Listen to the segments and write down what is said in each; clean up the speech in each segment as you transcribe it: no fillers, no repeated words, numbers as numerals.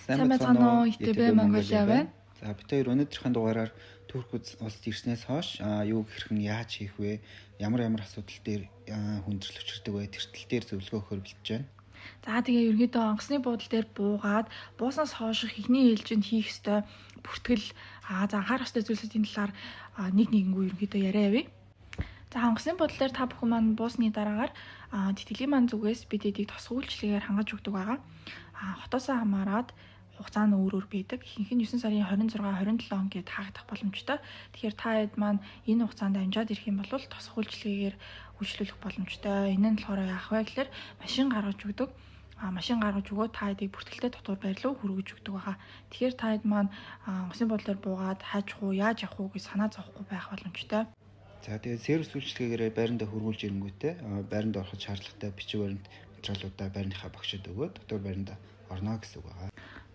Сайн байна уу? ITB Mongolia байна. За бид хоёр өнөөдрийн дугаараар Турк улсад ирснээс хойш юу хэрхэн яаж хийх вэ? Ямар асуудал дээр хүндрэл учирдаг вэ? Тэр тал дээр зөвлөгөө өгөхөр бэлдэж байна. За тэгээ ерөнхийдөө онгоцны буудлын дээр буугаад бууснаас хойш эхний ээлжинд хийх ёстой бүртгэл за анхаарах ёстой зүйлсүүдийн талаар нэггүй ерөнхийдөө яриа явъя. За онгоцны буудлын дээр та бүхэн маань буусны дараагаар тэтгэлийн маань зүгээс бид эдийг тосгоо үйлчлэгээр хангаж өгдөг байгаа. Хотоосоо хамаарат хугацаа нь өөр байдаг. Ихэнх нь 9 сарын 26, 27 гээд хаагдах боломжтой. Тэгэхээр та хэд маань энэ хугацаанд амжаад ирэх юм бол тосгоо үйлчлэгээр үйлчлүүлэх боломжтой. Энэ нь болохоор яах вэ гэхээр машин гаргаж өгдөг. Машин гаргаж өгөө та хэдийг бүртгэлтэй дотор байр руу хүргэж өгдөг байгаа. Тэгэхээр та хэд маань онгоцны буудлаар буугаад хайж уу, яаж явах уу гэж санаа зовхгүй байх боломжтой. За тэгээд сервис үйлчлэгээр байранда хөргүүлж ирэнгүүтээ байранд ороход шаардлагатай бичиг баримт материалуудаа байрныхаа багшид өгөөд дотор байранда орно гэсэн үг байгаа.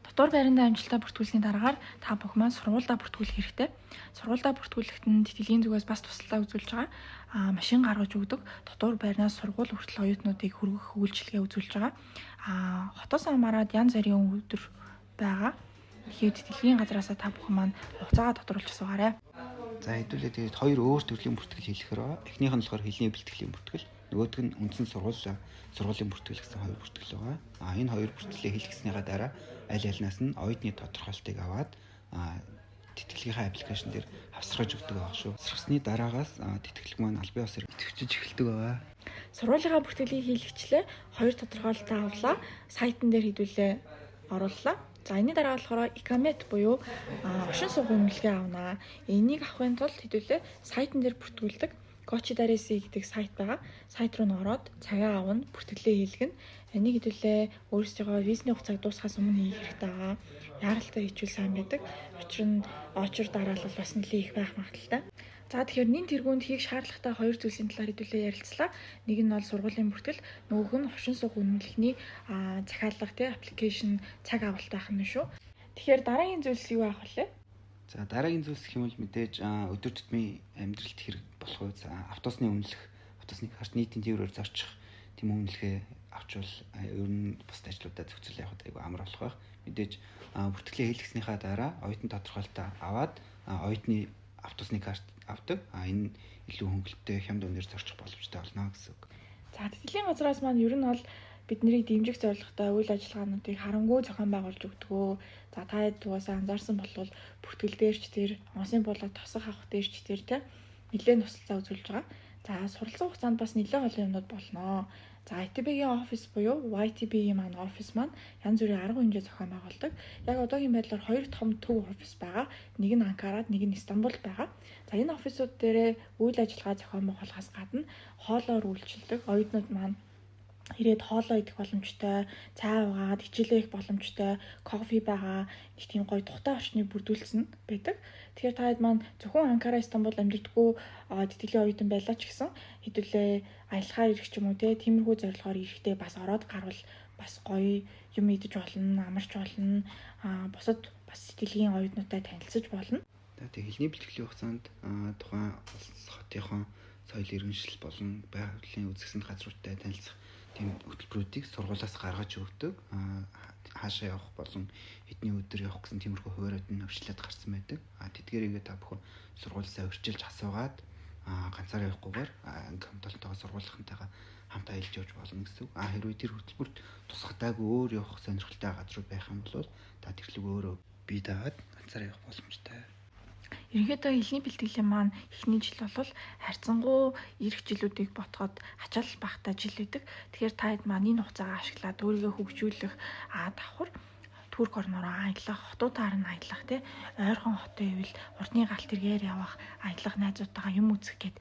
Дотор байранда амжилттай бүртгүүлсний дараагаар та бүхэн маань сургуульдаа бүртгүүлэх хэрэгтэй. Сургуульдаа бүртгүүлэхэд нь тэтгэлийн зүгээс бас тусалцаа үзүүлж байгаа. Машин гаргаж өгдөг. Дотор байрнаас сургууль хүртэл оюутнуудыг хүргэх үйлчилгээ үзүүлж байгаа. Хотоос хамаарат янз бүрийн өдөр байгаа. Тэгэхээр тэтгэлийн газараас та бүхэн маань хугацаагаа тодруулж асуугаарай. За хэдүүлээ тэгээд хоёр өөр төрлийн бүртгэл хэлэхээр байгаа. Эхнийх нь болохоор хэлний бэлтгэлийн бүртгэл, нөгөөх нь үндсэн сургуулийн бүртгэл гэсэн хоёр бүртгэл байгаа. Энэ хоёр бүртгэлээ хэлгэснийхаа дараа аль альнаас нь оюутны тодорхойлтыг аваад тэтгэлгийнхаа аппликейшн дээр авсгаж өгдөг байгаа шүү. Авсгасны дараагаас тэтгэлэг маань аль бие усаар идэвхжиж эхэлдэг байгаа. Сургуулийнхаа бүртгэлийг хийлгэчлээ, хоёр тодорхойлолтоо авлаа, сайтн дээр хэдүүлээ орууллаа. За энэний дараа болохоор Икамет буюу оршин суугын үнэлгээ авнаа. Энийг авахын тулд хэдүүлээ сайтн дээр бүртгүүлдэг Гочи Дареси гэдэг сайт байгаа. Сайт руу н ороод цагаа авна, бүртгэлээ хийлгэнэ. Энийг хэдүүлээ өөрсдийнхөө визний хугацааг дуусгахаас өмнө хийх хэрэгтэй байгаа. Яаралтай хийчихвэл сайн байдаг. Учир нь очор дараалал бас нэлээд их байх магадaltaй. За тэгэхээр нэн тэргуунд хийх шаардлагатай хоёр зүйлсийн талаар хэдүүлээ ярилцлаа. Нэг нь бол сургуулийн бүртгэл, нөгөөх нь оршин суух үнэлгэний захиалга тий аппликейшн цаг авалт байх нь шүү. Тэгэхээр дараагийн зүйлс юу байх вэ? За дараагийн зүйлс гэх юм бол мэдээж өдөр тутмын амьдралд хэрэг болох үе автобусны үнэлэх, автобусны карт нийтийн тээврээр зорчих тийм үнэлгээ авчвал ер нь бус ажлуудаа зохицуул явахад айгүй амар болох байх. Мэдээж бүртгэлээ хийлгэснийхаа дараа оюутны тодорхойлолтоо аваад оюутны автобусны карт авдаг. Энэ илүү хөнгөлөлттэй хямд үнээр зорчих боломжтой болно гэсэн үг. За тэтгэлийн газраас маань ер нь бол биднийг дэмжих зорилготой үйл ажиллагаануудыг харангүй зохион байгуулж өгдөгөө. За та хэд тугаасаа анзаарсан болвол бүртгэл дээрч тэр онгоцны буулгад тосох авах дээрч тэр тэ нэлээд тусалцаа үзүүлж байгаа. За суралцсан хугацаанд бас нэлээд олон юмнууд болно. За ITB-ийн офис буюу YTB-ийн маань офис маань янз бүрийн арга хэмжээ зохион байгуулдаг. Яг одоогийн байдлаар хоёр том төв офис байгаа. Нэг нь Анкарад, нэг нь Истанбулд байгаа. За энэ офисууд дээрээ үйл ажиллагаа зохион байгуулахаас гадна хоолоор үйлчилдэг оюутнууд маань ирээд хоолоо идэх боломжтой, цай уугаад хичээлээ их боломжтой, кофе байгаа, нэг тийм гоё тухтай орчныг бүрдүүлсэн байдаг. Тэгэхээр та хэд маань зөвхөн Анкара, Истанбул амьддаггүй тэтгэлийн оюутан байлаа ч гэсэн хэдүүлээ аялахаар ирэх ч юм уу тиймэрхүү зорилгоор ирэхдээ бас ороод гарвал бас гоё юм идэж болно, амарч болно, бусад бас тэтгэлийн оюутнуудтай танилцаж болно. Тэгээд хэлний бэлтгэлийн хугацаанд тухайн улс хотынхон соёл иргэншил болон байгалийн үзэсгэлэнт газруудтай танилцах тийм хөтөлбөрүүдийг сургуулиас гаргаж өгдөг. Хаашаа явах болон хэдний өдөр явах гэсэн тиймэрхүү хуваарьуд нь өвчлөд гарсан байдаг. Тэдгээрийгээ та бүхэн сургуулиасаа урьдчилж асуугаад ганцаараа явахгүйгээр хамталтайгаа сургуулийнхантайгаа хамт аялж явж болно гэсэн үг. Хэрвээ тэр хөтөлбөрт тусгатаагүй өөр явах сонирхолтой газрууд байх юм бол та тэрлэг өөрөө бие дагаад ганцаараа явах боломжтой. Ерөнхийдөө хэлний бэлтгэлийн маань эхний жил бол харьцангуй ирэх жилүүдийг ботход ачаал багтаа жил байдаг. Тэгэхээр та хэд маань энэ хугацаагаа ашиглаад өөрийгөө хөгжүүлэх давхар Турк орнороо аялах, хотуудаар нь аялах тий ойрхон хотын ивэл урдны галт тэргээр явах, аялах найзуудтайгаа юм үзэх гээд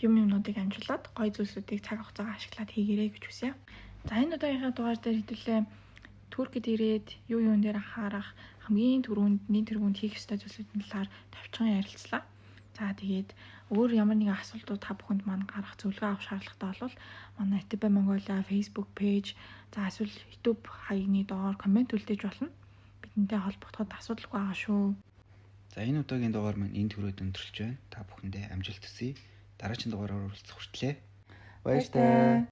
юмнуудыг амжуулаад гоё зүйлсүүдийг цаг хугацаагаа ашиглаад хийгээрэй гэж хүсье. За энэ удаагийнхаа дугаар дээр хэдүүлээ Туркид ирээд юун дээр анхаарах хамгийн түрүүнд нийт тэргуунд хийх ёстой зүйлсүүдийн талаар товчхон ярилцлаа. За тэгээд өөр ямар нэгэн асуултууд та бүхэнд маань гарах зөвлөгөө авах шаардлагатай бол манай ITB Mongolia Facebook page за эсвэл YouTube хаягны доор комент үлдээж болно. Бидэнтэй холбогдоход асуудалгүй байгаа шүү. За энэ удаагийн дугаар маань энэ төрөд өндөрлөж байна. Та бүхэндээ амжилт хүсье. Дараагийн дугаараар уулзах хүртлээр баярлалаа.